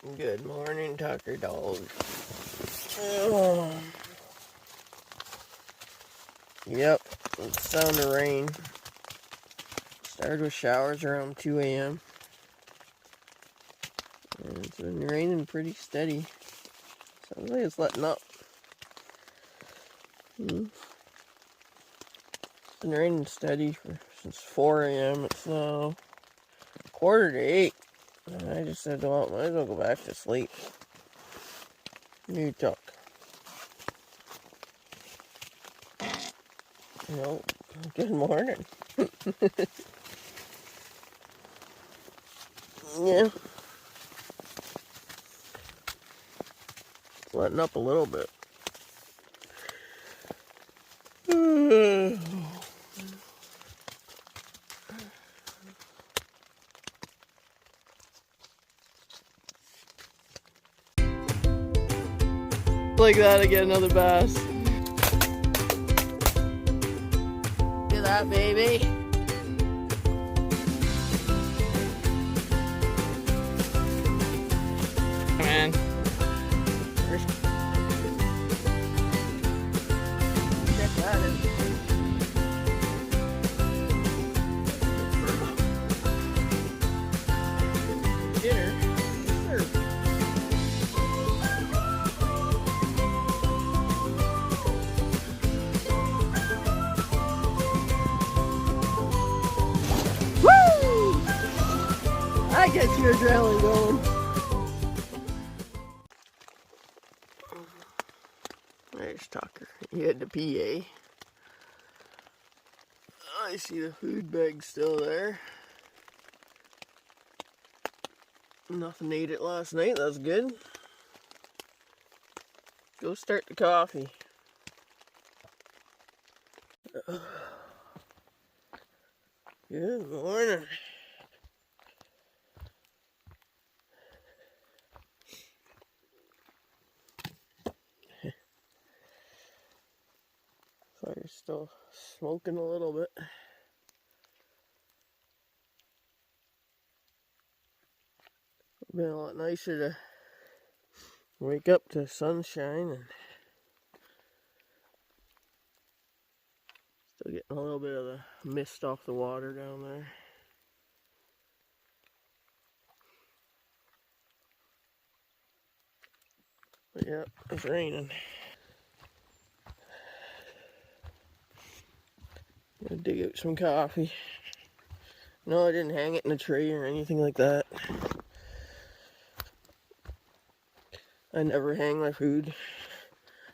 Good morning, Tucker dog. Oh. Yep, it's starting to rain. Started with showers around 2 a.m. And it's been raining pretty steady. Sounds like it's letting up. It's been raining steady since 4 a.m. It's now 7:45. And I just said, well, might as well go back to sleep. You talk. No, good morning. Yeah. It's letting up a little bit. Like that, I get another bass. Look at that, baby. Man. Check that in. Dinner. Sure. Woo! That gets your adrenaline going. There's Tucker. He had the PA. I see the food bag still there. Nothing ate it last night. That's good. Go start the coffee. Good morning. Fire's still smoking a little bit. Been a lot nicer to wake up to sunshine and still getting a little bit of the mist off the water down there. But yeah, it's raining. Gonna dig out some coffee. No, I didn't hang it in a tray or anything like that. I never hang my food.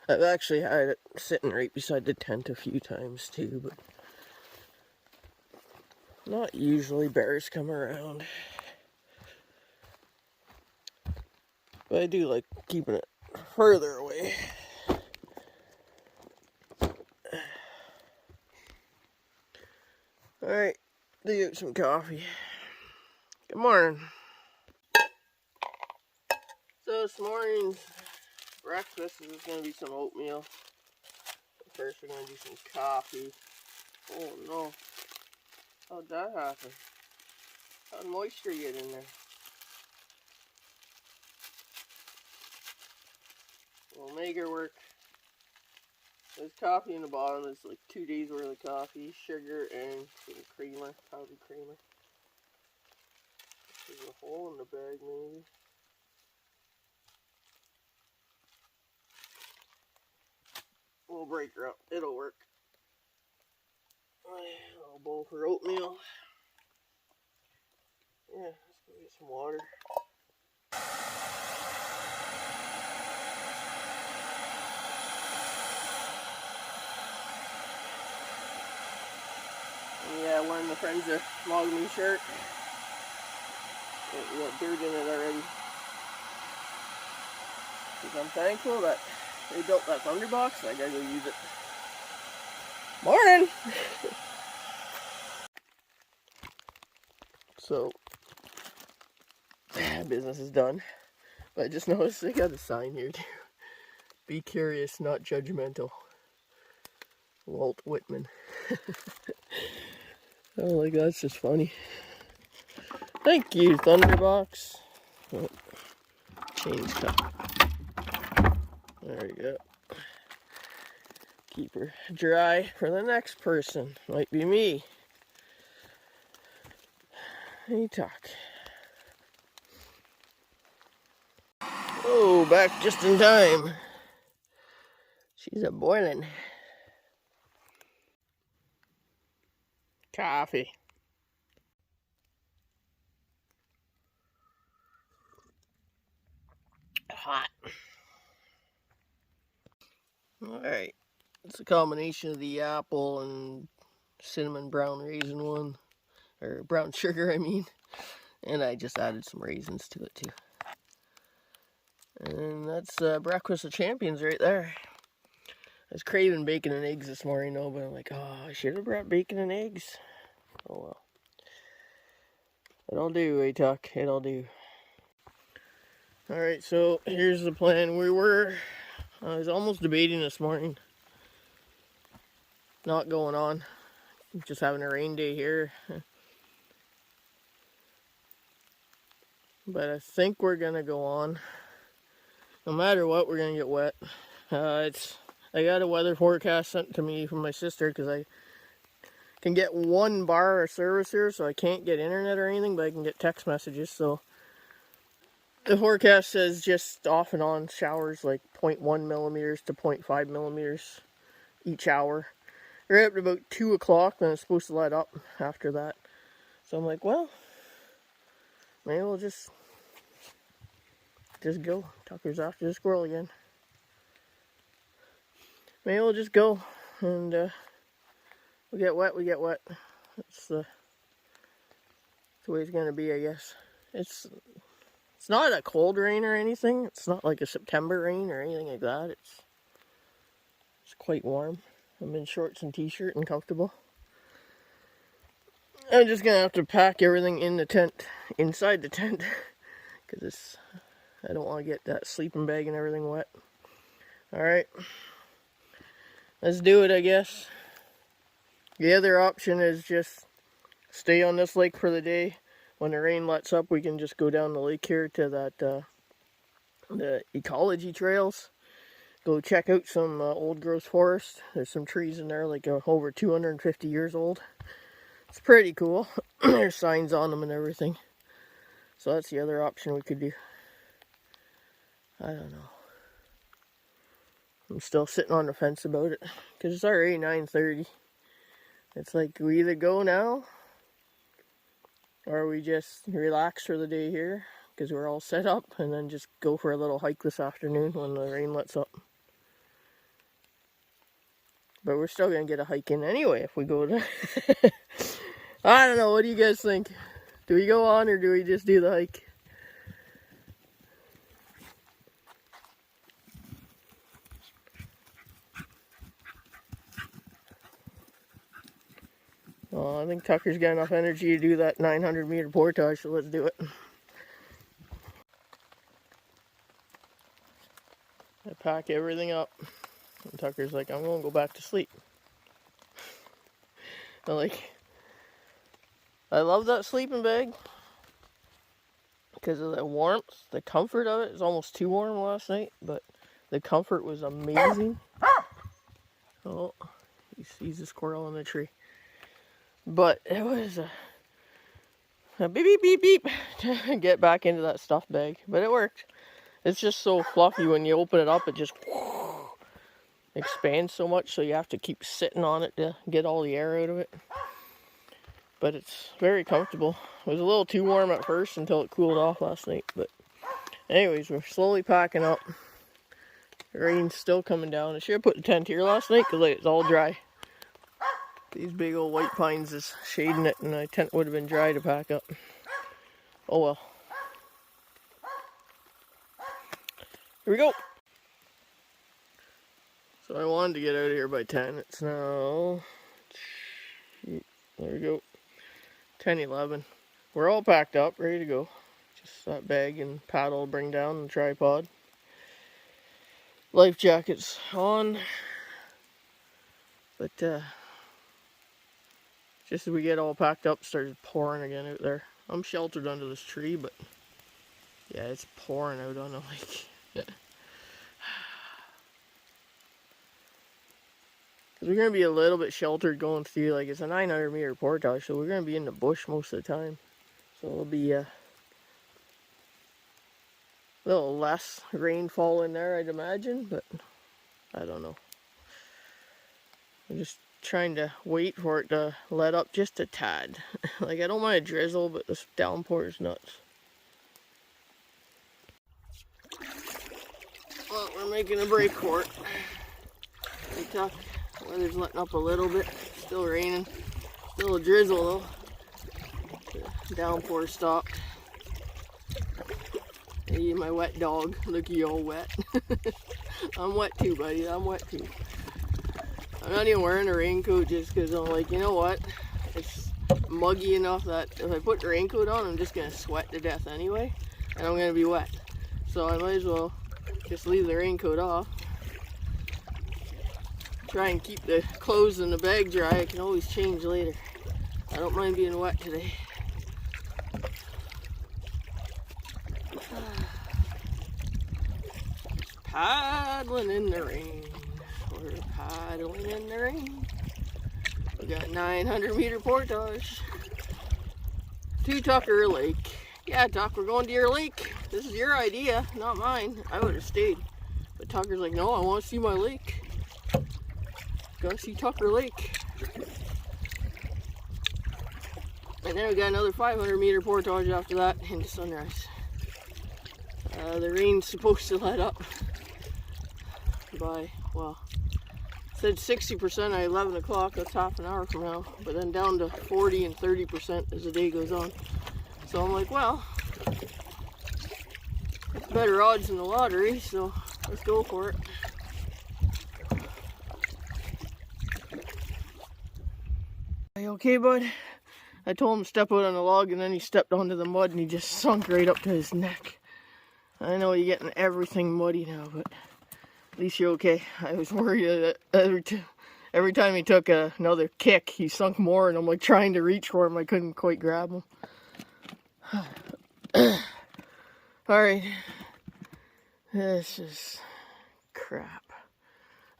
I've actually had it sitting right beside the tent a few times too, but not usually. Bears come around. But I do like keeping it further away. Alright, dig out some coffee. Good morning. So this morning's breakfast is going to be some oatmeal. But first we're going to do some coffee. Oh no. How'd that happen? How'd moisture get in there? We'll make her work. There's coffee in the bottom. It's like 2 days worth of coffee, sugar, and some creamer, powdered creamer. There's a hole in the bag maybe. We'll break her up. It'll work. A little bowl for oatmeal. Yeah, let's go get some water. Yeah, wearing the Friends of Temagami shirt. We got dirt in it already. Because I'm thankful that they built that thunderbox, so I gotta go use it. Morning! So, business is done. But I just noticed they got a sign here too. Be curious, not judgmental. Walt Whitman. Oh, like that's just funny. Thank you, Thunderbox. Chain's cut. There we go. Keep her dry for the next person. Might be me. Hey, talk. Oh, back just in time. She's a boiling. Coffee. Hot. Alright. It's a combination of the apple and cinnamon brown raisin one. Or brown sugar, I mean. And I just added some raisins to it too. And that's breakfast of champions right there. I was craving bacon and eggs this morning, though, but I'm like, oh, I should have brought bacon and eggs. Oh well. It'll do, eh, Tuck? It'll do. Alright, so here's the plan. I was almost debating this morning not going on. Just having a rain day here. But I think we're gonna go on. No matter what, we're gonna get wet. I got a weather forecast sent to me from my sister because I can get 1 bar of service here, so I can't get internet or anything, but I can get text messages. So the forecast says just off and on showers, like 0.1 millimeters to 0.5 millimeters each hour. Right up to about 2 o'clock, then it's supposed to let up after that. So I'm like, well, maybe we'll just go. Tucker's after the squirrel again. Maybe we'll just go, and we get wet, we get wet. That's the way it's gonna be, I guess. It's not a cold rain or anything. It's not like a September rain or anything like that. It's quite warm. I'm in shorts and t-shirt and comfortable. I'm just gonna have to pack everything in the tent, inside the tent, because I don't want to get that sleeping bag and everything wet. Alright, let's do it, I guess. The other option is just stay on this lake for the day. When the rain lets up, we can just go down the lake here to that the ecology trails. Go check out some old growth forest. There's some trees in there like over 250 years old. It's pretty cool. There's signs on them and everything. So that's the other option we could do. I don't know. I'm still sitting on the fence about it because it's already 9:30. It's like we either go now or we just relax for the day here because we're all set up, and then just go for a little hike this afternoon when the rain lets up. But we're still going to get a hike in anyway if we go to... I don't know, what do you guys think? Do we go on or do we just do the hike? Well, I think Tucker's got enough energy to do that 900-meter portage, so let's do it. I pack everything up, and Tucker's like, I'm going to go back to sleep. I love that sleeping bag because of the warmth, the comfort of it. It was almost too warm last night, but the comfort was amazing. Oh, he sees a squirrel in the tree. But it was a beep, beep, beep, beep to get back into that stuff bag. But it worked. It's just so fluffy when you open it up, it just expands so much, so you have to keep sitting on it to get all the air out of it. But it's very comfortable. It was a little too warm at first until it cooled off last night. But anyways, we're slowly packing up. The rain's still coming down. I should have put the tent here last night because it's all dry. These big old white pines is shading it, and the tent would have been dry to pack up. Oh well. Here we go. So I wanted to get out of here by 10. It's now... There we go. 10:11. We're all packed up, ready to go. Just that bag and paddle to bring down and tripod. Life jackets on. But just as we get all packed up, started pouring again out there. I'm sheltered under this tree, but Yeah, it's pouring out on the lake. We're going to be a little bit sheltered going through, like it's a 900-meter portage, so we're going to be in the bush most of the time. So it'll be a little less rainfall in there, I'd imagine, but I don't know. I'm just trying to wait for it to let up just a tad. Like, I don't mind a drizzle, but this downpour is nuts. Well, we're making a break for it. Hey, Tuck, weather's letting up a little bit. Still raining. Still a drizzle, though. The downpour stopped. Hey, my wet dog. Look, you all wet. I'm wet too, buddy. I'm wet too. I'm not even wearing a raincoat just because I'm like, you know what? It's muggy enough that if I put the raincoat on, I'm just going to sweat to death anyway. And I'm going to be wet. So I might as well just leave the raincoat off. Try and keep the clothes in the bag dry. I can always change later. I don't mind being wet today. Paddling in the rain. We're paddling in the rain. We got 900-meter portage to Tucker Lake. Yeah, Tuck, we're going to your lake. This is your idea, not mine. I would have stayed. But Tucker's like, no, I want to see my lake. Gotta see Tucker Lake. And then we got another 500-meter portage after that into sunrise. The rain's supposed to let up by, well, it said 60% at 11 o'clock, that's half an hour from now, but then down to 40 and 30% as the day goes on. So I'm like, well, it's better odds than the lottery, so let's go for it. Are you okay, bud? I told him to step out on the log, and then he stepped onto the mud and he just sunk right up to his neck. I know you're getting everything muddy now, but at least you're okay. I was worried that every time he took another kick, he sunk more, and I'm like trying to reach for him. I couldn't quite grab him. Alright. This is crap.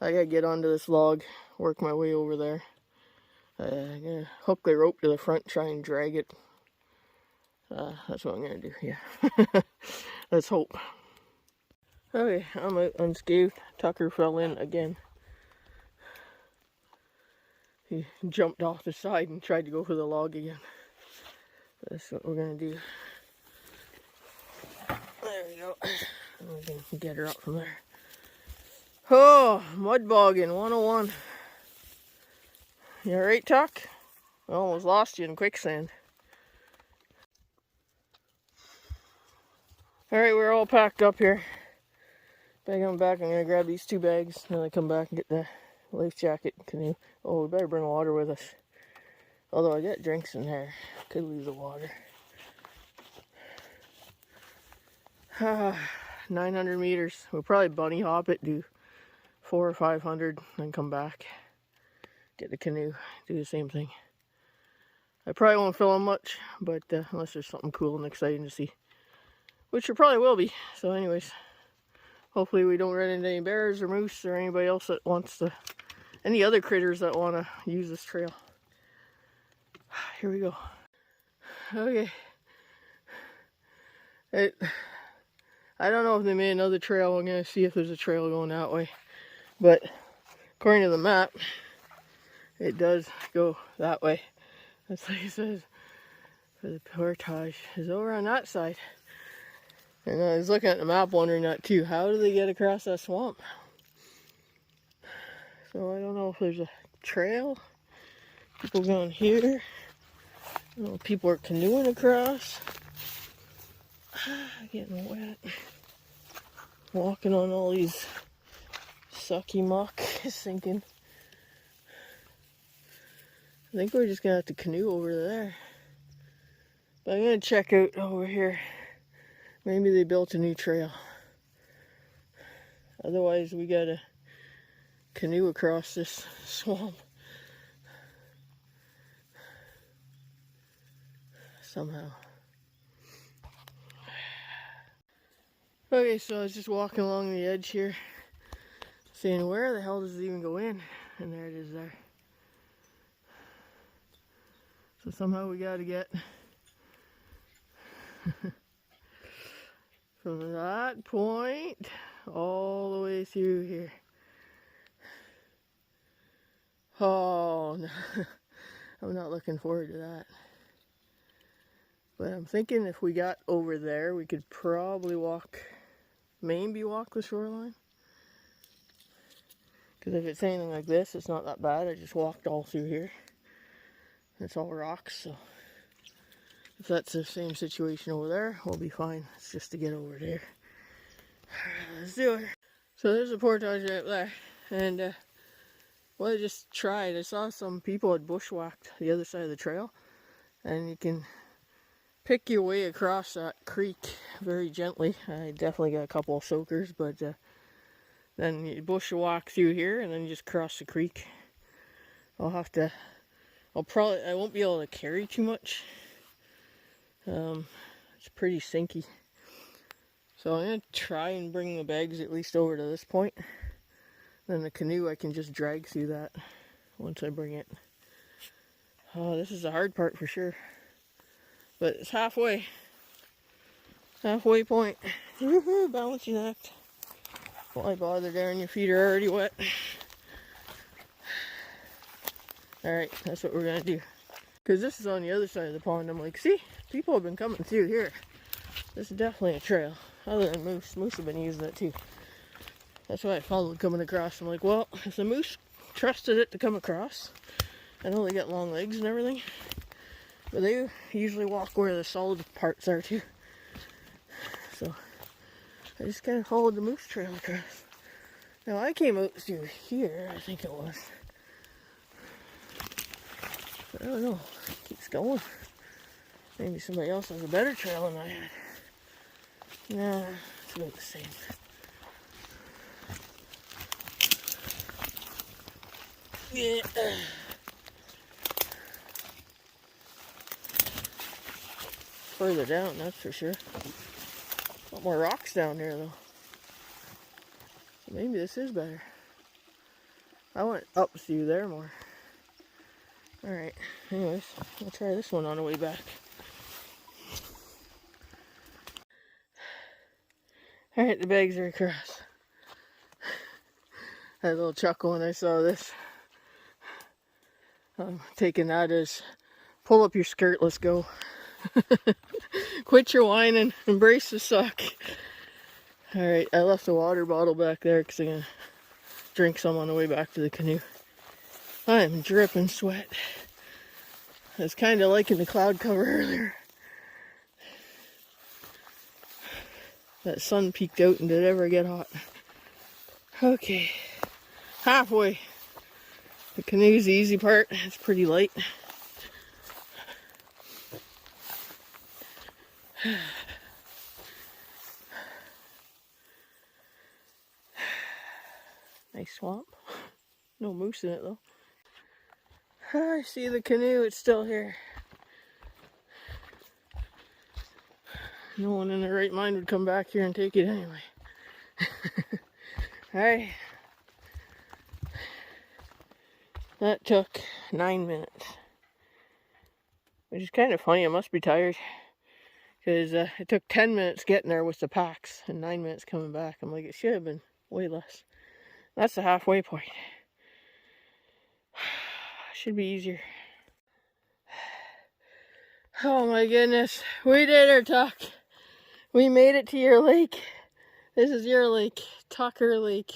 I gotta get onto this log, work my way over there. I'm gonna hook the rope to the front, try and drag it. That's what I'm gonna do, yeah. Let's hope. Okay, I'm out unscathed. Tucker fell in again. He jumped off the side and tried to go for the log again. That's what we're gonna do. There we go. We can get her up from there. Oh, mud bogging 101. You alright, Tuck? I almost lost you in quicksand. Alright, we're all packed up here. Back on back, I'm gonna grab these 2 bags, and then I come back and get the life jacket canoe. Oh, we better bring water with us. Although I got drinks in there. Could leave the water. 900 meters. We'll probably bunny hop it, do 400 or 500, then come back. Get the canoe, do the same thing. I probably won't film much, but unless there's something cool and exciting to see. Which there probably will be. So anyways, hopefully we don't run into any bears or moose or anybody else that wants to, any other critters that want to use this trail. Here we go. Okay. I don't know if they made another trail. I'm going to see if there's a trail going that way. But according to the map, it does go that way. That's like it says. For the portage is over on that side. And I was looking at the map wondering that too. How do they get across that swamp? So I don't know if there's a trail. People going here. I don't know if people are canoeing across. Getting wet. Walking on all these sucky muck, sinking. I think we're just gonna have to canoe over there. But I'm gonna check out over here. Maybe they built a new trail. Otherwise, we gotta canoe across this swamp somehow. Okay, so I was just walking along the edge here, saying, where the hell does it even go in? And there it is there. So somehow we gotta get from that point all the way through here. Oh, no. I'm not looking forward to that. But I'm thinking if we got over there, we could probably maybe walk the shoreline. Because if it's anything like this, it's not that bad. I just walked all through here. It's all rocks, so if that's the same situation over there, we'll be fine. It's just to get over there. Let's do it. So there's a portage right there. And well, I just tried. I saw some people had bushwhacked the other side of the trail. And you can pick your way across that creek very gently. I definitely got a couple of soakers, but then you bushwhack through here and then you just cross the creek. I won't be able to carry too much. It's pretty sinky. So I'm going to try and bring the bags at least over to this point. Then the canoe I can just drag through that once I bring it. Oh, this is the hard part for sure. But it's halfway. Halfway point. Woohoo, balancing act. Why bother there and your feet are already wet. Alright, that's what we're going to do. Because this is on the other side of the pond. I'm like, see? People have been coming through here. This is definitely a trail. Other than moose. Moose have been using it too. That's why I followed coming across. I'm like, well, if the moose trusted it to come across, I know they got long legs and everything, but they usually walk where the solid parts are too. So I just kind of followed the moose trail across. Now I came out through here, I think it was. But I don't know. It keeps going. Maybe somebody else has a better trail than I had. Nah, it's about the same. Yeah. Further down, that's for sure. A lot more rocks down there though. So maybe this is better. I went up through there more. Alright, anyways, I'll try this one on the way back. Alright, the bags are across. I had a little chuckle when I saw this. I'm taking that as pull up your skirt, let's go. Quit your whining, embrace the suck. Alright, I left the water bottle back there because I'm going to drink some on the way back to the canoe. I am dripping sweat. I was kind of liking the cloud cover earlier. That sun peeked out and did it ever get hot. Okay, halfway. The canoe's the easy part. It's pretty light. Nice swamp. No moose in it though. I see the canoe, it's still here. No one in their right mind would come back here and take it anyway. Alright. That took 9 minutes. Which is kind of funny, I must be tired. Because it took 10 minutes getting there with the packs and 9 minutes coming back. I'm like, it should have been way less. That's the halfway point. Should be easier. Oh my goodness, we did our tuck. We made it to your lake. This is your lake, Tucker Lake.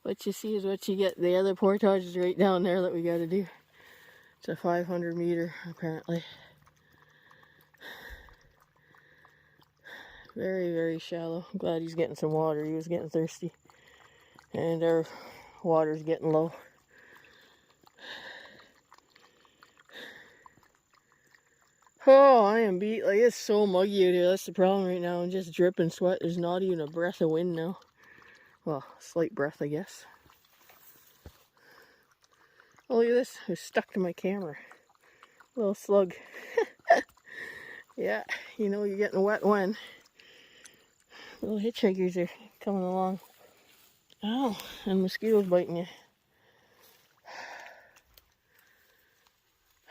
What you see is what you get. The other portage is right down there that we got to do. It's a 500 meter apparently. Very, very shallow. I'm glad he's getting some water. He was getting thirsty. And our water's getting low. Oh, I am beat. Like, it's so muggy out here. That's the problem right now. I'm just dripping sweat. There's not even a breath of wind now. Well, slight breath, I guess. Oh, look at this. It's stuck to my camera. Little slug. Yeah, you know you're getting wet when. Little hitchhikers are coming along. Oh, and mosquitoes biting you.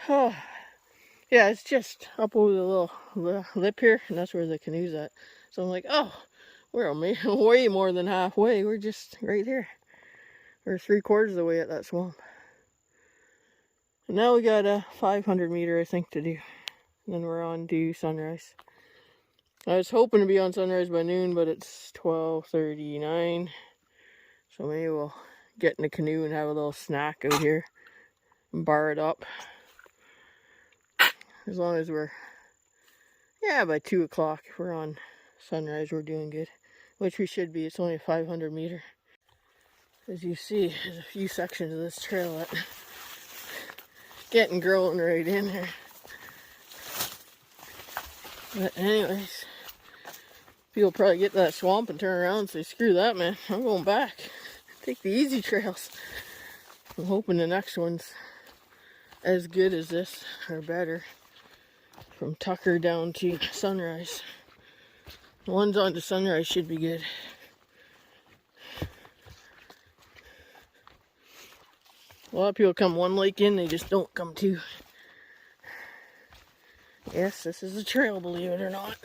Oh, yeah, it's just up over the little lip here, and that's where the canoe's at. So I'm like, oh, we're way more than halfway. We're just right here. We're 3/4 of the way at that swamp. And now we got a 500 meter, I think, to do. And then we're on to sunrise. I was hoping to be on sunrise by noon, but it's 12:39. So maybe we'll get in a canoe and have a little snack out here and bar it up. As long as we're, yeah, by 2 o'clock, if we're on sunrise, we're doing good. Which we should be. It's only a 500 meter. As you see, there's a few sections of this trail that getting growing right in here. But anyways, people probably get to that swamp and turn around and say, screw that, man, I'm going back. Take the easy trails. I'm hoping the next one's as good as this, or better. From Tucker down to Sunrise. The ones on to Sunrise should be good. A lot of people come one lake in, they just don't come two. Yes, this is a trail, believe it or not.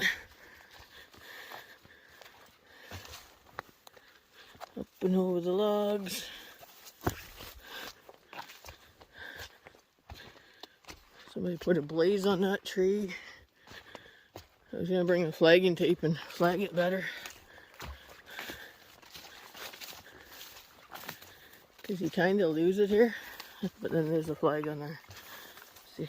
Up and over the logs. Somebody put a blaze on that tree. I was going to bring a flagging tape and flag it better. Because you kind of lose it here. But then there's a flag on there. See.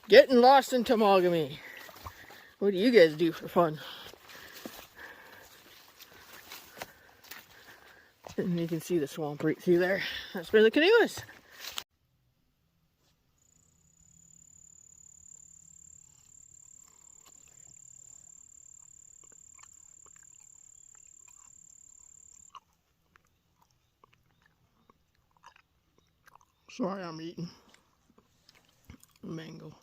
Getting lost in Temagami. What do you guys do for fun? And you can see the swamp right through there. That's where the canoe is. Sorry, I'm eating mango.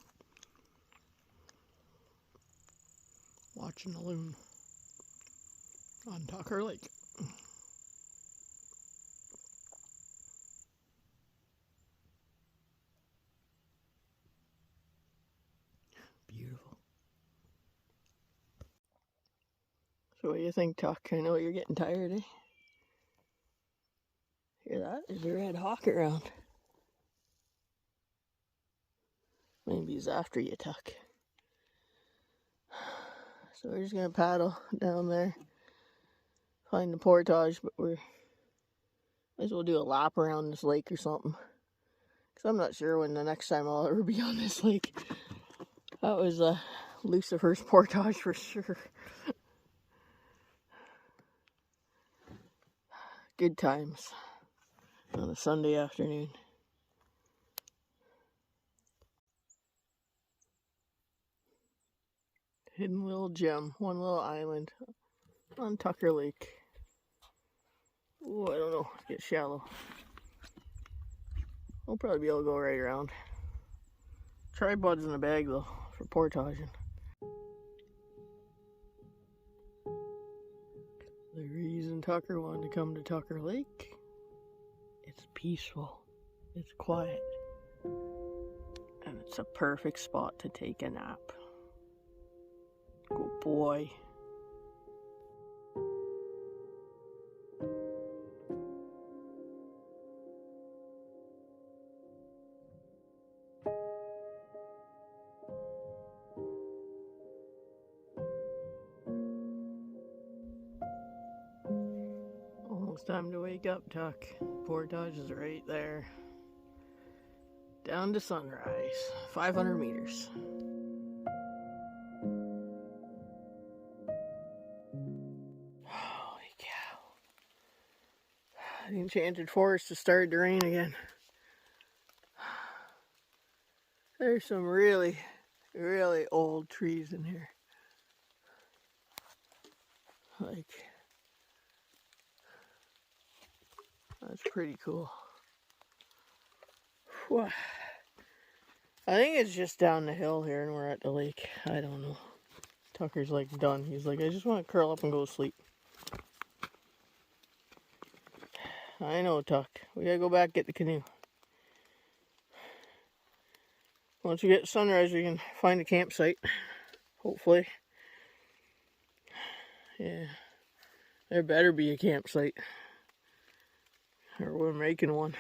Watching the loon on Tucker Lake. Beautiful. So what do you think, Tuck? I know you're getting tired, eh? Hear that? There's a red hawk around. Maybe he's after you, Tuck. So we're just gonna paddle down there, find the portage, but we're might as well do a lap around this lake or something. Cause I'm not sure when the next time I'll ever be on this lake. That was Lucifer's portage for sure. Good times on a Sunday afternoon. Hidden little gem, one little island on Tucker Lake. Oh, I don't know, it gets shallow. I'll probably be able to go right around. Tripod's in the bag though, for portaging. The reason Tucker wanted to come to Tucker Lake, it's peaceful, it's quiet, and it's a perfect spot to take a nap. Good boy. Almost time to wake up, Tuck. Portage is right there. Down to sunrise. 500 meters. Holy cow. The enchanted forest has started to rain again. There's some really, really old trees in here. Like, that's pretty cool. Whew. I think it's just down the hill here and we're at the lake. I don't know. Tucker's like done. He's like, I just want to curl up and go to sleep. I know, Tuck. We gotta go back get the canoe. Once we get sunrise, we can find a campsite. Hopefully. Yeah. There better be a campsite. Or we're making one.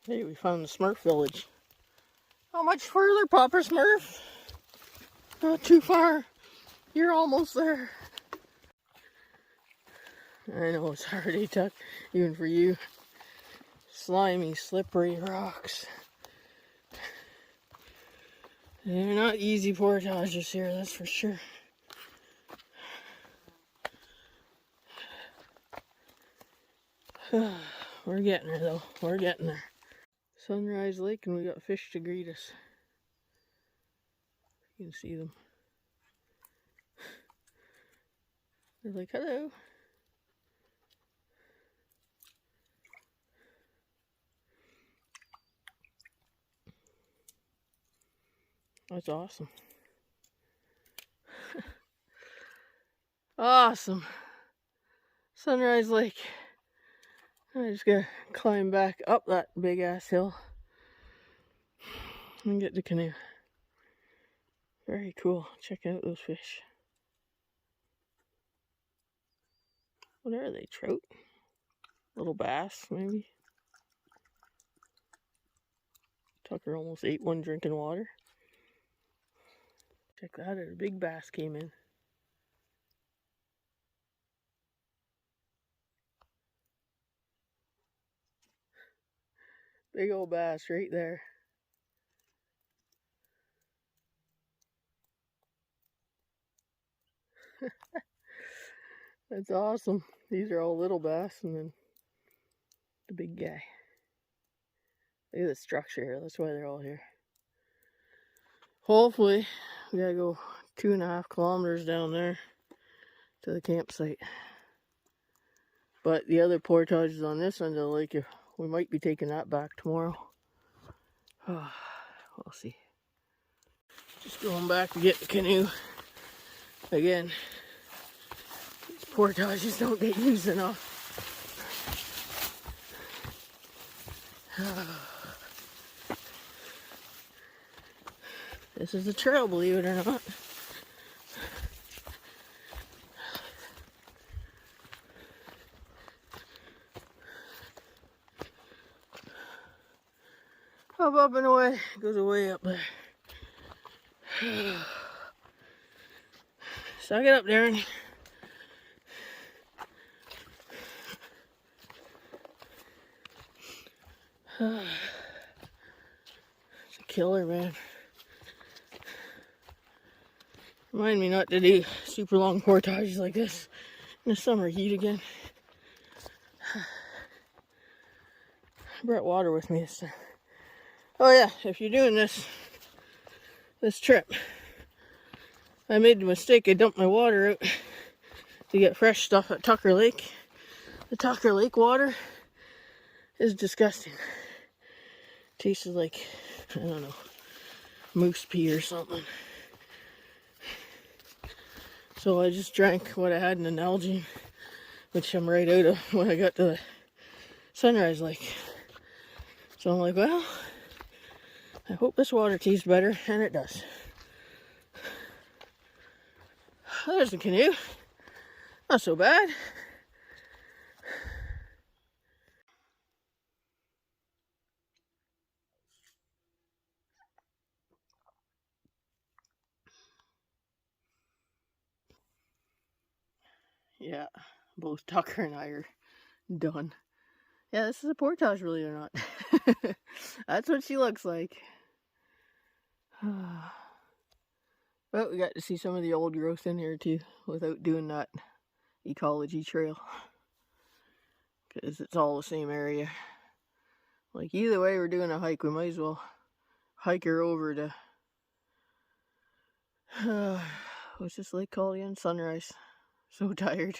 Hey, we found the Smurf village. How much further, Papa Smurf? Not too far. You're almost there. I know it's hard, eh, Tuck? Even for you. Slimy, slippery rocks. They're not easy portages here, that's for sure. We're getting there, though. We're getting there. Sunrise Lake, and we got fish to greet us. You can see them. They're like, hello. That's awesome. Awesome. Sunrise Lake. I just gotta climb back up that big ass hill and get the canoe. Very cool. Check out those fish. What are they? Trout? Little bass, maybe? Tucker almost ate one drinking water. Check that out. A big bass came in. Big old bass right there. That's awesome. These are all little bass and then the big guy. Look at the structure here. That's why they're all here. Hopefully, we gotta go 2.5 kilometers down there to the campsite. But the other portage is on this end of the lake. We might be taking that back tomorrow. We'll see. Just going back to get the canoe. Again, these portages don't get used enough. This is a trail, believe it or not. Up and away. It goes way up there. Suck it up, Darren. It's a killer, man. Remind me not to do super long portages like this in the summer heat again. I brought water with me this time. Oh yeah, if you're doing this trip, I made the mistake. I dumped my water out to get fresh stuff at Tucker Lake. The Tucker Lake water is disgusting. Tastes like, I don't know, moose pee or something. So I just drank what I had in an algae, which I'm right out of when I got to the Sunrise Lake. So I'm like, well, I hope this water tastes better, and it does. There's the canoe. Not so bad. Yeah, both Tucker and I are done. Yeah, this is a portage, really or not. That's what she looks like. But we got to see some of the old growth in here too, without doing that ecology trail. Because it's all the same area. Like, either way we're doing a hike, we might as well hike her over to... what's this lake called again? Sunrise. So tired.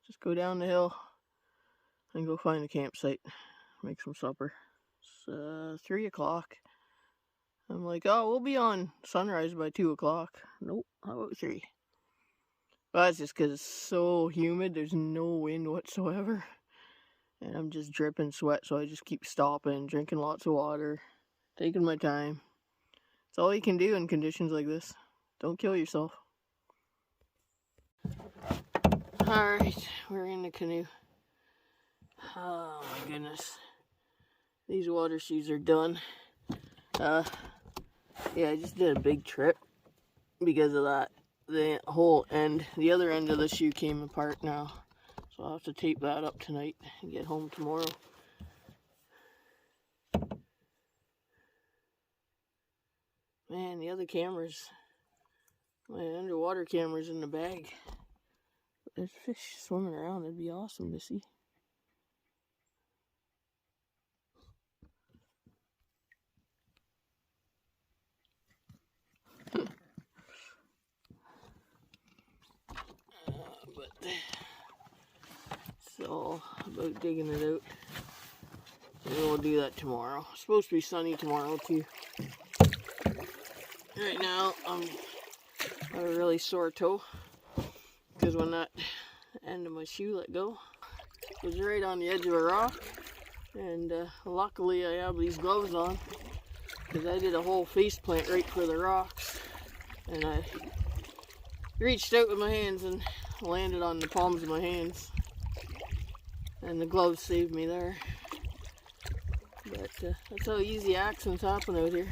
Just go down the hill and go find a campsite. Make some supper. It's 3 o'clock. I'm like, oh, we'll be on sunrise by 2 o'clock. Nope, how about 3? Well, that's just because it's so humid. There's no wind whatsoever. And I'm just dripping sweat, so I just keep stopping, drinking lots of water, taking my time. It's all you can do in conditions like this. Don't kill yourself. Alright, we're in the canoe. Oh my goodness. These water shoes are done. Yeah, I just did a big trip because of that. The whole end, the other end of the shoe came apart now. So I'll have to tape that up tonight and get home tomorrow. Man, the other cameras, my underwater camera's in the bag. But there's fish swimming around. It'd be awesome to see. So, about digging it out. Maybe we'll do that tomorrow. It's supposed to be sunny tomorrow too. Right now, I have a really sore toe because when that end of my shoe let go, it was right on the edge of a rock. And luckily I have these gloves on because I did a whole face plant right for the rocks. And I reached out with my hands and landed on the palms of my hands. And the gloves saved me there. But that's how easy accidents happen out here.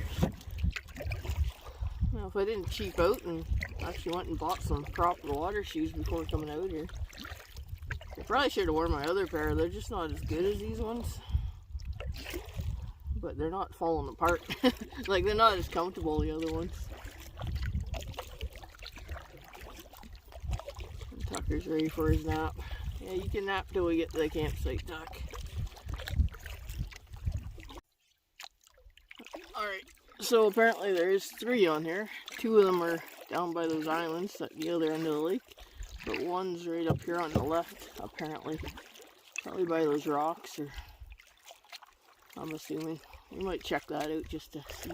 Now, if I didn't cheap out and actually went and bought some proper water shoes before coming out here, I probably should have worn my other pair. They're just not as good as these ones. But they're not falling apart. Like, they're not as comfortable as the other ones. And Tucker's ready for his nap. Yeah, you can nap till we get to the campsite, Tuck. Alright, so apparently there is 3 on here. 2 of them are down by those islands at the other end of the lake. But one's right up here on the left, apparently. Probably by those rocks, or I'm assuming. We might check that out just to see.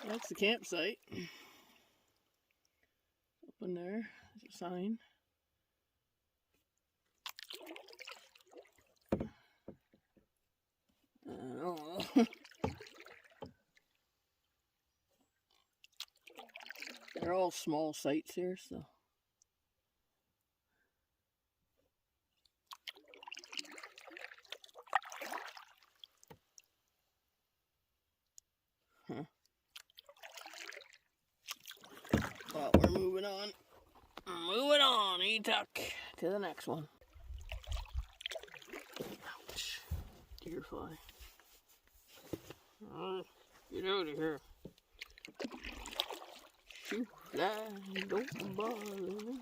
That's the campsite. Up in there, there's a sign. Oh. They're all small sites here, so. Huh. Well, we're moving on. Moving on, Tuck, to the next one. Ouch. Deer fly. Get out of here. Shoot, fly, don't bother me.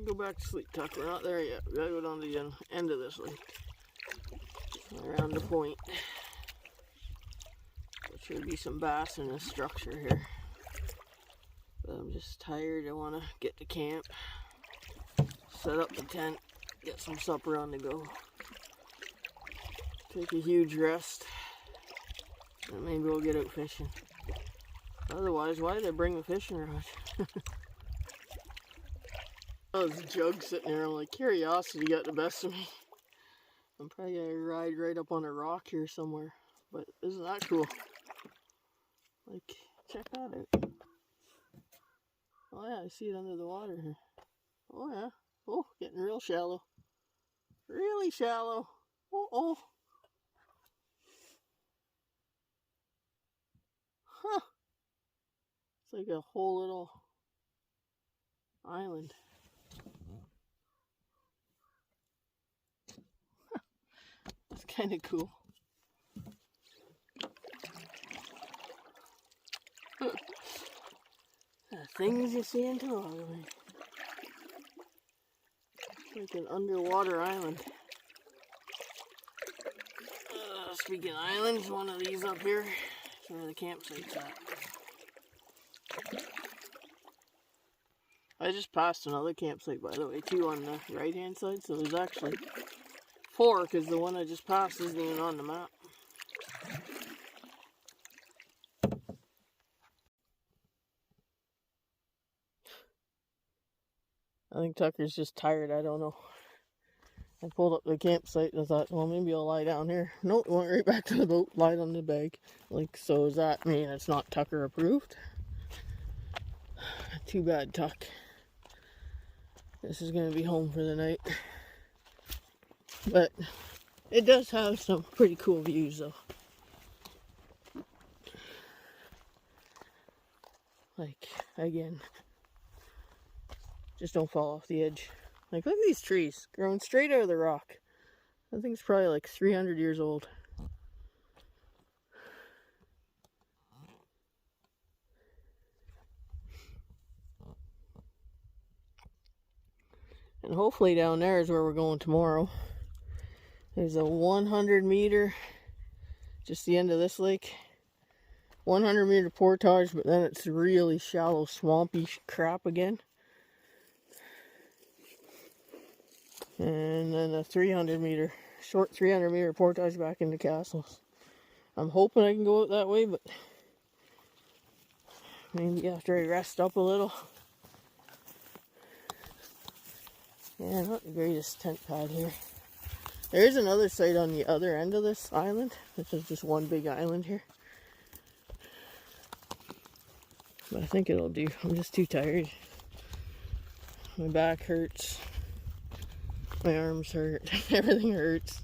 Go back to sleep, Tuck. We're not there yet. We gotta go down to the end of this lake. Around the point. There should be some bass in this structure here. But I'm just tired. I want to get to camp. Set up the tent. Get some supper on the go. Take a huge rest. And maybe we'll get out fishing. Otherwise, why did I bring the fishing rod? Oh, there's a jug sitting there. I'm like, curiosity got the best of me. I'm probably gonna ride right up on a rock here somewhere. But isn't that cool? Like, check that out. Oh yeah, I see it under the water here. Oh yeah. Oh, getting real shallow. Really shallow. Uh-oh. Huh. It's like a whole little island. It's kind of cool. The things you see in Temagami. Like an underwater island. Speaking of islands, one of these up here is where the campsite's at. I just passed another campsite, by the way, too, on the right-hand side. So there's actually 4, because the one I just passed isn't even on the map. I think Tucker's just tired, I don't know. I pulled up the campsite and I thought, well, maybe I'll lie down here. Nope, went right back to the boat, lied on the bag. Like, so does that mean it's not Tucker approved? Too bad, Tuck. This is going to be home for the night. But it does have some pretty cool views, though. Like, again, just don't fall off the edge. Like, look at these trees growing straight out of the rock. I think it's probably like 300 years old. And hopefully down there is where we're going tomorrow. There's a 100 meter, just the end of this lake, 100 meter portage, but then it's really shallow, swampy crap again. And then a 300 meter, short 300 meter portage back into castles. I'm hoping I can go out that way, but maybe after I rest up a little. Yeah, not the greatest tent pad here. There is another site on the other end of this island, which is just one big island here. But I think it'll do. I'm just too tired. My back hurts. My arms hurt. Everything hurts.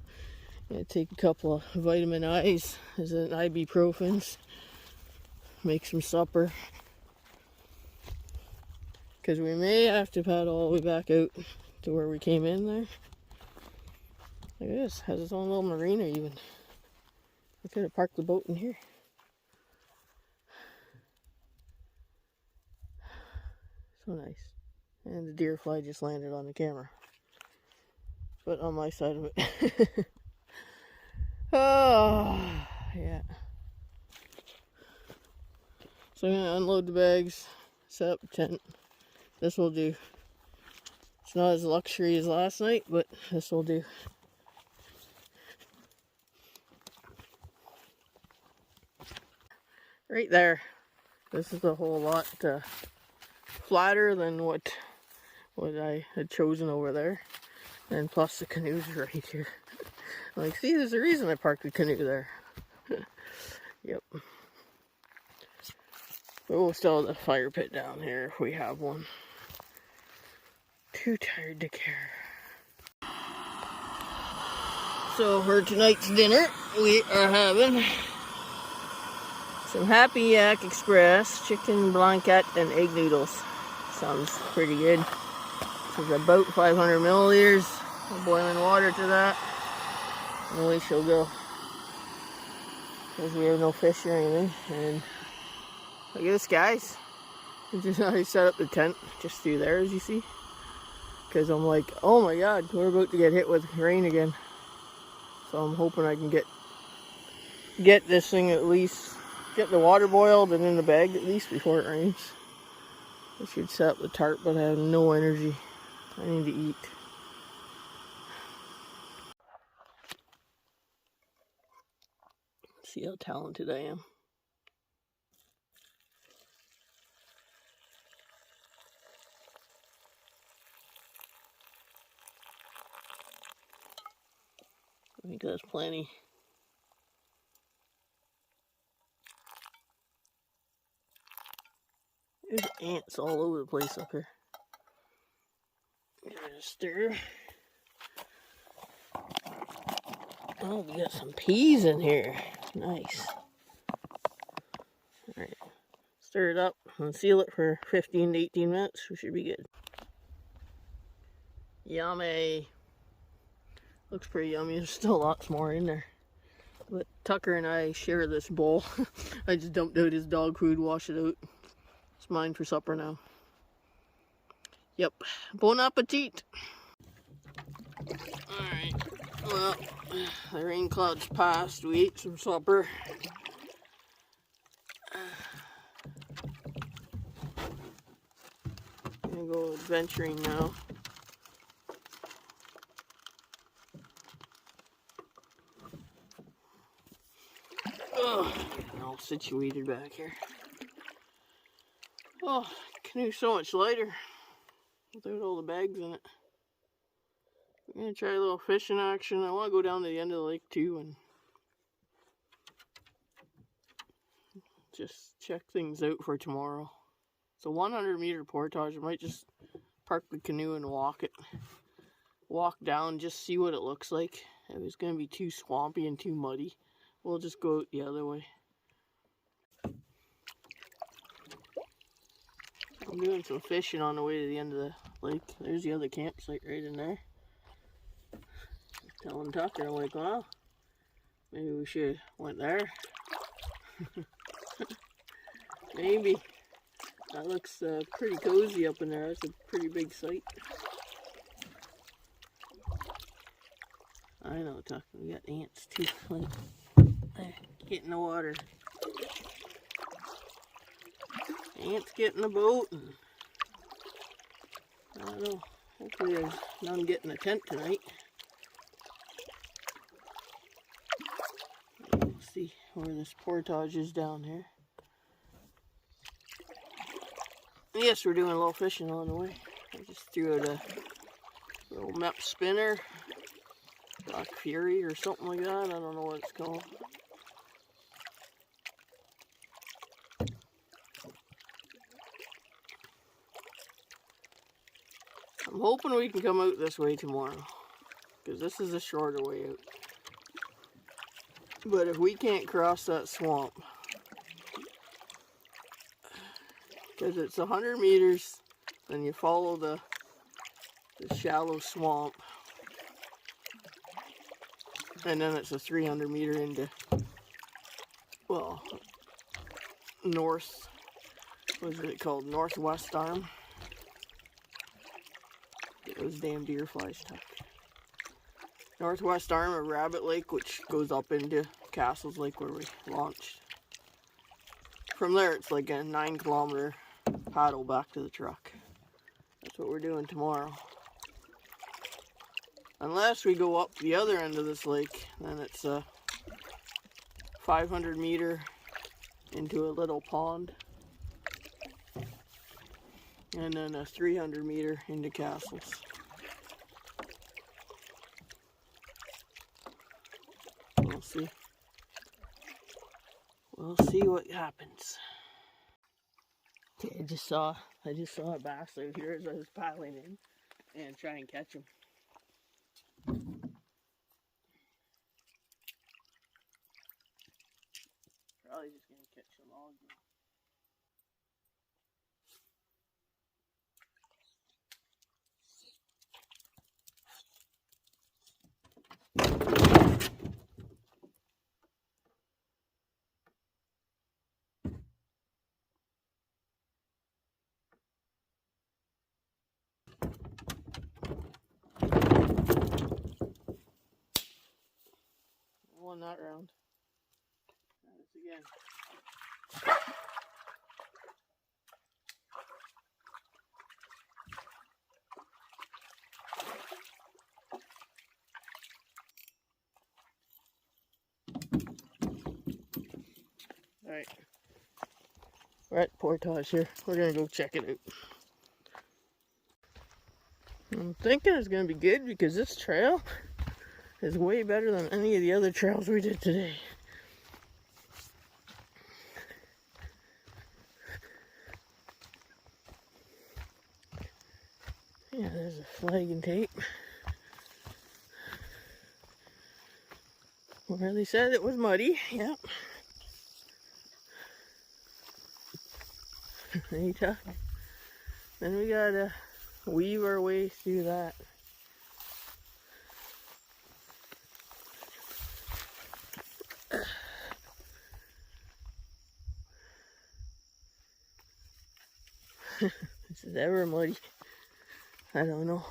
I'm gonna take a couple of vitamin I's, as in ibuprofens. Make some supper. Because we may have to paddle all the way back out to where we came in there. Look at this, has its own little marina even. I could have parked the boat in here. So nice. And the deer fly just landed on the camera. But on my side of it. Oh, yeah. So I'm gonna unload the bags, set up the tent. This will do. It's not as luxury as last night, but this will do. Right there. This is a whole lot flatter than what I had chosen over there. And plus the canoes are right here. I'm like, see, there's a reason I parked the canoe there. Yep. But we'll still have a fire pit down here if we have one. Too tired to care. So for tonight's dinner, we are having some Happy Yak Express chicken blanket and egg noodles. Sounds pretty good. This is about 500 milliliters of boiling water to that. And away she'll go. Because we have no fish or anything. And look at this, guys. I set up the tent just through there, as you see. Because I'm like, oh my god, we're about to get hit with rain again. So I'm hoping I can get this thing at least, get the water boiled and in the bag at least before it rains. I should set up the tarp, but I have no energy. I need to eat. See how talented I am. I think that's plenty. There's ants all over the place up here. Give it a stir. Oh, we got some peas in here. Nice. Alright, stir it up and seal it for 15 to 18 minutes. We should be good. Yummy. Looks pretty yummy. There's still lots more in there. But Tucker and I share this bowl. I just dumped out his dog food, washed it out. It's mine for supper now. Yep. Bon appetit. Alright. Well, the rain clouds passed. We ate some supper. I'm gonna go adventuring now. Oh, getting all situated back here. Oh, canoe's so much lighter without all the bags in it. I'm gonna try a little fishing action. I want to go down to the end of the lake too and just check things out for tomorrow. It's a 100-meter portage. I might just park the canoe and walk it. Walk down, just see what it looks like. If it's gonna be too swampy and too muddy, we'll just go out the other way. I'm doing some fishing on the way to the end of the lake. There's the other campsite right in there. Telling Tucker, I'm like, well, maybe we should have went there. Maybe. That looks pretty cozy up in there. That's a pretty big site. I know, Tucker. We got ants too. Get in the water. Ants get in the boat. And I don't know. Hopefully there's none getting a tent tonight. We'll see where this portage is down here. Yes, we're doing a little fishing on the way. I just threw out a little map spinner. Rock Fury or something like that. I don't know what it's called. I'm hoping we can come out this way tomorrow, because this is a shorter way out. But if we can't cross that swamp, because it's 100 meters, then you follow the shallow swamp, and then it's a 300-meter into, well, north, what is it called, northwest arm. Get those damn deer flies stuck. Northwest arm of Rabbit Lake, which goes up into Castles Lake where we launched. From there, it's like a 9-kilometer paddle back to the truck. That's what we're doing tomorrow. Unless we go up the other end of this lake, then it's a 500-meter into a little pond. And then a 300-meter into Castles. We'll see. We'll see what happens. Okay, I just saw a bass out here as I was paddling in and try and catch him. Probably just gonna catch some logs. Won that round. Try this again. Alright. We're at Portage here. We're gonna go check it out. I'm thinking it's gonna be good because this trail is way better than any of the other trails we did today. Yeah, there's a flag and tape. Where they said it was muddy, yep. Hey, Tuck. Then we gotta weave our way through that. This is ever muddy. I don't know.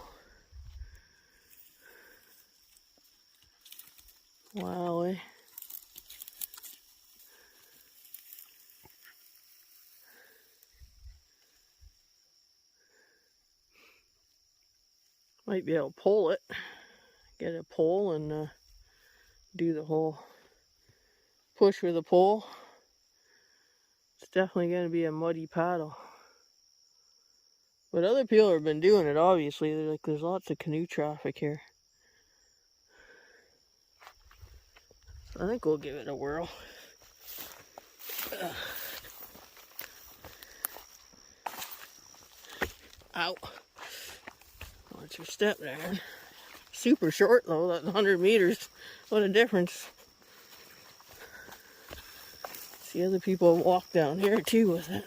Wow, eh? Might be able to pull it. Get a pole and do the whole push with a pole. It's definitely going to be a muddy paddle. But other people have been doing it, obviously. They're like, there's lots of canoe traffic here. So I think we'll give it a whirl. Ow. Watch your step there. Super short though, that 100 meters. What a difference. See, other people walk down here too with it.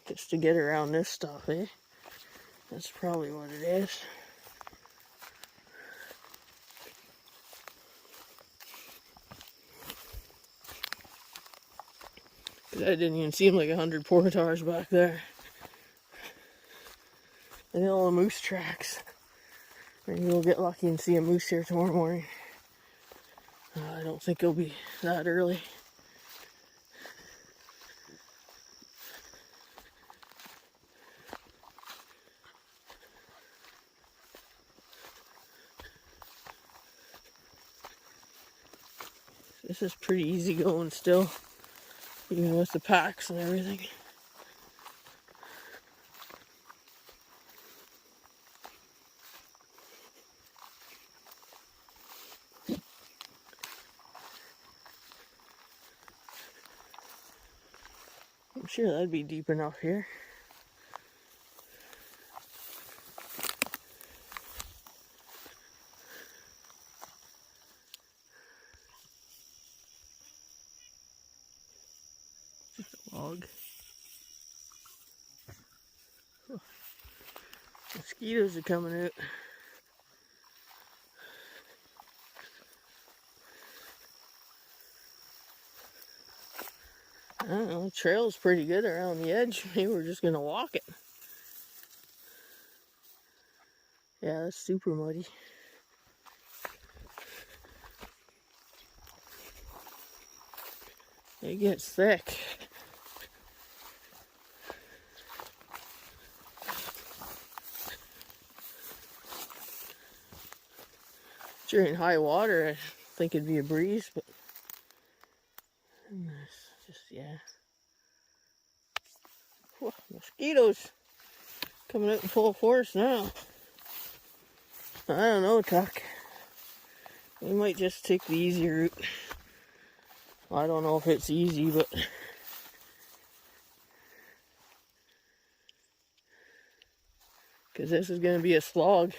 Just to get around this stuff, eh? That's probably what it is. That didn't even seem like 100 portages back there. And all the moose tracks. Maybe we'll get lucky and see a moose here tomorrow morning. I don't think it'll be that early. This is pretty easy going still, even with the packs and everything. I'm sure that'd be deep enough here. Just a log. Oh, mosquitoes are coming out. I don't know, the trail's pretty good around the edge. Maybe we're just gonna walk it. Yeah, that's super muddy. It gets thick. During high water, I think it'd be a breeze, but just, yeah. Whoa, mosquitoes coming out in full force now. I don't know, Tuck. We might just take the easy route. Well, I don't know if it's easy, but because this is going to be a slog.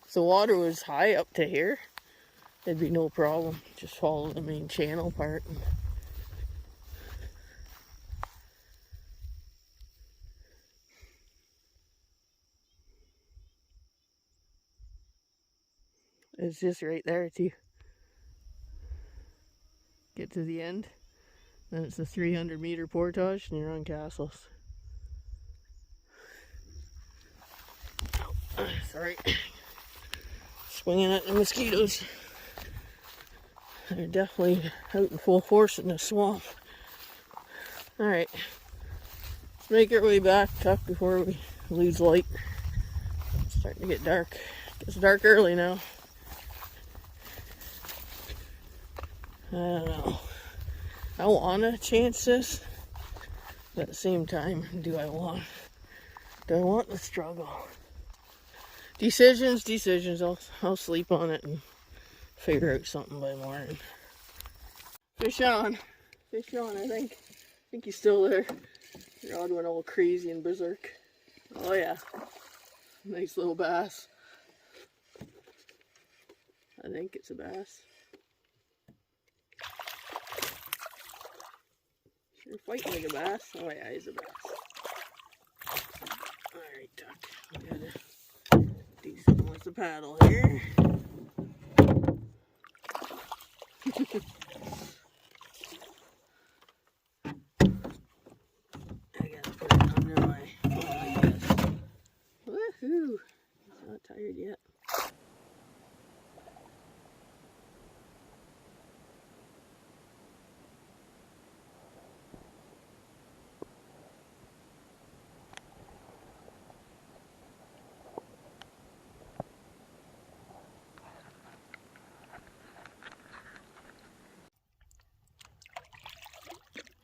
If the water was high up to here, it'd be no problem. Just follow the main channel part. It's just right there too. Get to the end, then it's a 300 meter portage and you're on Castles. Oh, sorry. Swinging at the mosquitoes. They're definitely out in full force in the swamp. Alright, let's make our way back, Tuck, before we lose light. It's starting to get dark. It's dark early now. I don't know. I want to chance this, but at the same time, do I want the struggle? Decisions. I'll sleep on it and figure out something by morning. Fish on, I think he's still there. Your rod went all crazy and berserk. Oh yeah, nice little bass. I think it's a bass. You're fighting like a bass? Oh yeah, he's a bass. Alright, Duck. We gotta do something with the paddle here. I gotta put it under my foot, I guess. Woohoo! He's not tired yet.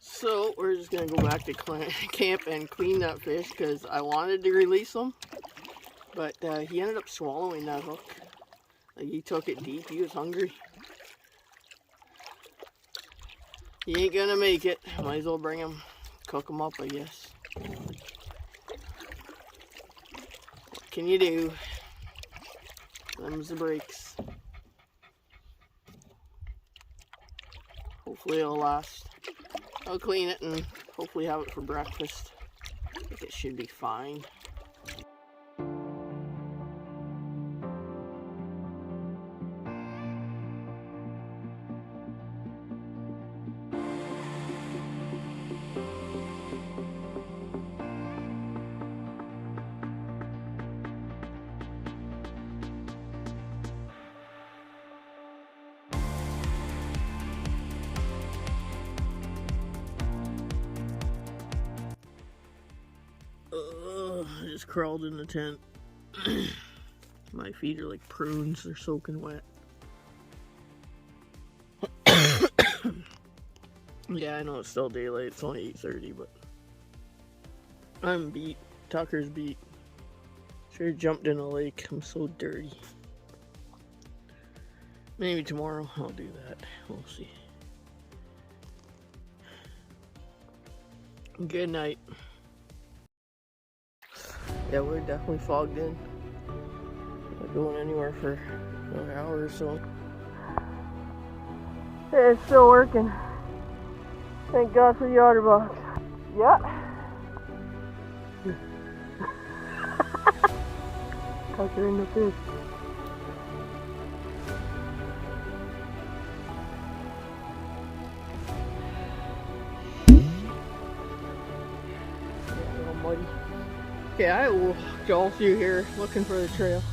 So we're just gonna go back to camp and clean that fish because I wanted to release him, but he ended up swallowing that hook. Like, he took it deep. He was hungry. He ain't gonna make it. Might as well bring him, cook him up, I guess. What can you do? Them's the breaks. Hopefully it'll last. I'll clean it and hopefully have it for breakfast. I think it should be fine. I just crawled in the tent. My feet are like prunes, they're soaking wet. Yeah, I know it's still daylight, it's only 8:30, but I'm beat. Tucker's beat. Should have jumped in a lake, I'm so dirty. Maybe tomorrow I'll do that, we'll see. Good night. Yeah, we're definitely fogged in. Not going anywhere for another hour or so. Hey, it's still working. Thank God for the OtterBox. Yeah. Tucker in the fish. Yeah, a little muddy. Okay, I will go through here looking for the trail.